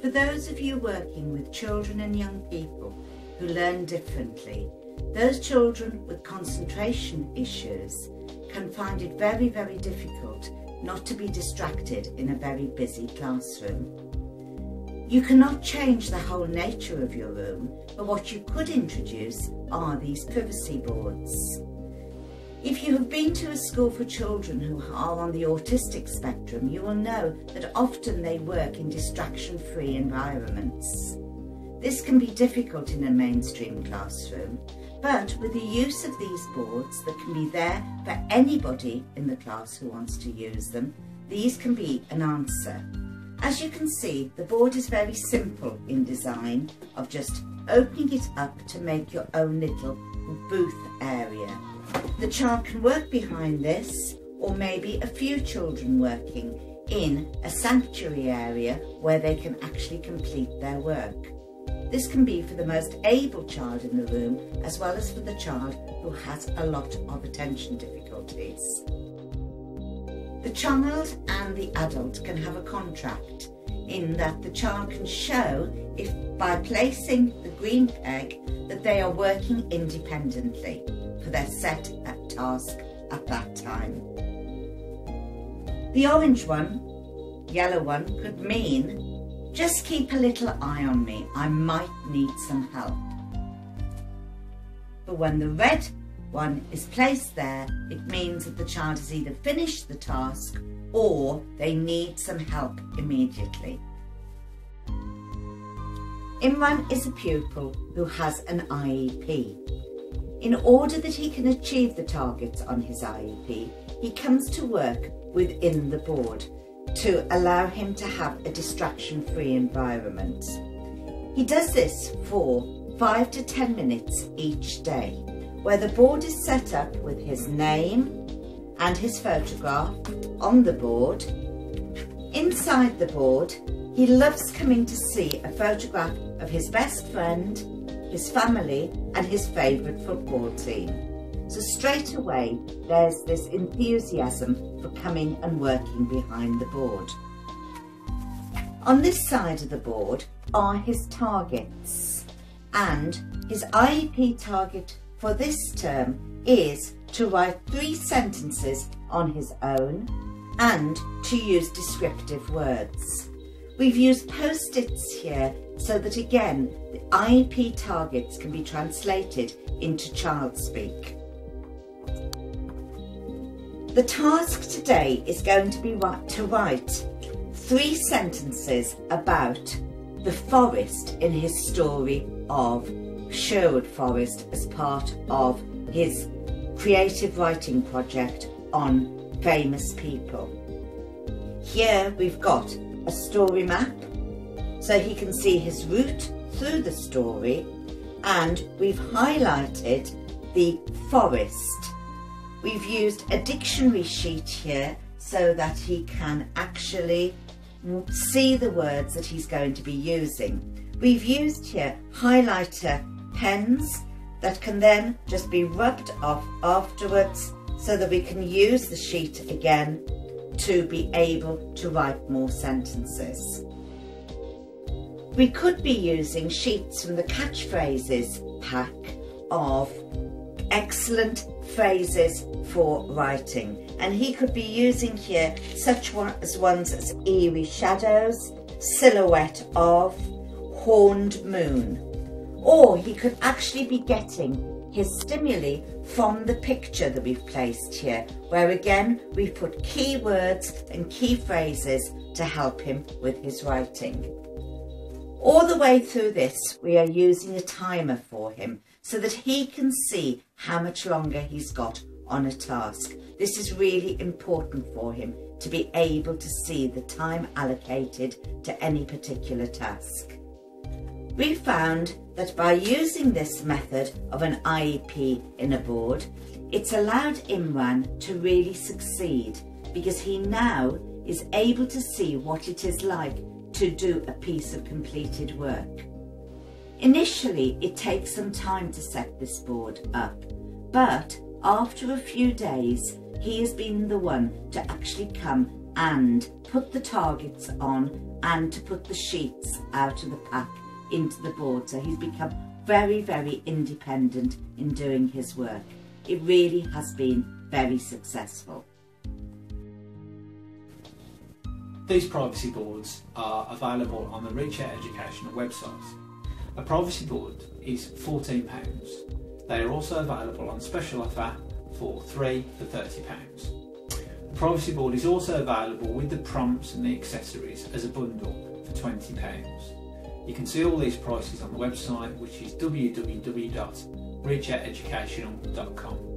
For those of you working with children and young people who learn differently, those children with concentration issues can find it very, very difficult not to be distracted in a very busy classroom. You cannot change the whole nature of your room, but what you could introduce are these privacy boards. If you have been to a school for children who are on the autistic spectrum, you will know that often they work in distraction-free environments. This can be difficult in a mainstream classroom, but with the use of these boards that can be there for anybody in the class who wants to use them, these can be an answer. As you can see, the board is very simple in design, of just opening it up to make your own little booth area. The child can work behind this, or maybe a few children working in a sanctuary area where they can actually complete their work. This can be for the most able child in the room, as well as for the child who has a lot of attention difficulties. The child and the adult can have a contract in that the child can show, if by placing the green peg, that they are working independently for their set task at that time. The orange one, yellow one, could mean, just keep a little eye on me, I might need some help. But when the red one is placed there, it means that the child has either finished the task or they need some help immediately. Imran is a pupil who has an IEP. In order that he can achieve the targets on his IEP, he comes to work within the board to allow him to have a distraction-free environment. He does this for 5 to 10 minutes each day, where the board is set up with his name and his photograph on the board. Inside the board, he loves coming to see a photograph of his best friend, his family and his favourite football team. So straight away there's this enthusiasm for coming and working behind the board. On this side of the board are his targets, and his IEP target for this term is to write 3 sentences on his own and to use descriptive words. We've used post-its here so that again the IEP targets can be translated into child speak. The task today is going to be to write 3 sentences about the forest in his story of Sherwood Forest as part of his creative writing project on famous people. Here we've got a story map so he can see his route through the story, and we've highlighted the forest. We've used a dictionary sheet here so that he can actually see the words that he's going to be using. We've used here highlighter pens that can then just be rubbed off afterwards so that we can use the sheet again to be able to write more sentences. We could be using sheets from the catchphrases pack of excellent phrases for writing, and he could be using here such ones as eerie shadows, silhouette of, horned moon. Or he could actually be getting his stimuli from the picture that we've placed here, where again we've put key words and key phrases to help him with his writing. All the way through this we are using a timer for him so that he can see how much longer he's got on a task. This is really important for him to be able to see the time allocated to any particular task. We found that by using this method of an IEP in a board, it's allowed Imran to really succeed, because he now is able to see what it is like to do a piece of completed work. Initially, it takes some time to set this board up, but after a few days, he has been the one to actually come and put the targets on and to put the sheets out of the pack into the board. So he's become very, very independent in doing his work. It really has been very successful. These privacy boards are available on the Reach Out Educational website. A privacy board is £14. They are also available on special offer for 3 for £30. The privacy board is also available with the prompts and the accessories as a bundle for £20. You can see all these prices on the website, which is www.reachouteducational.com.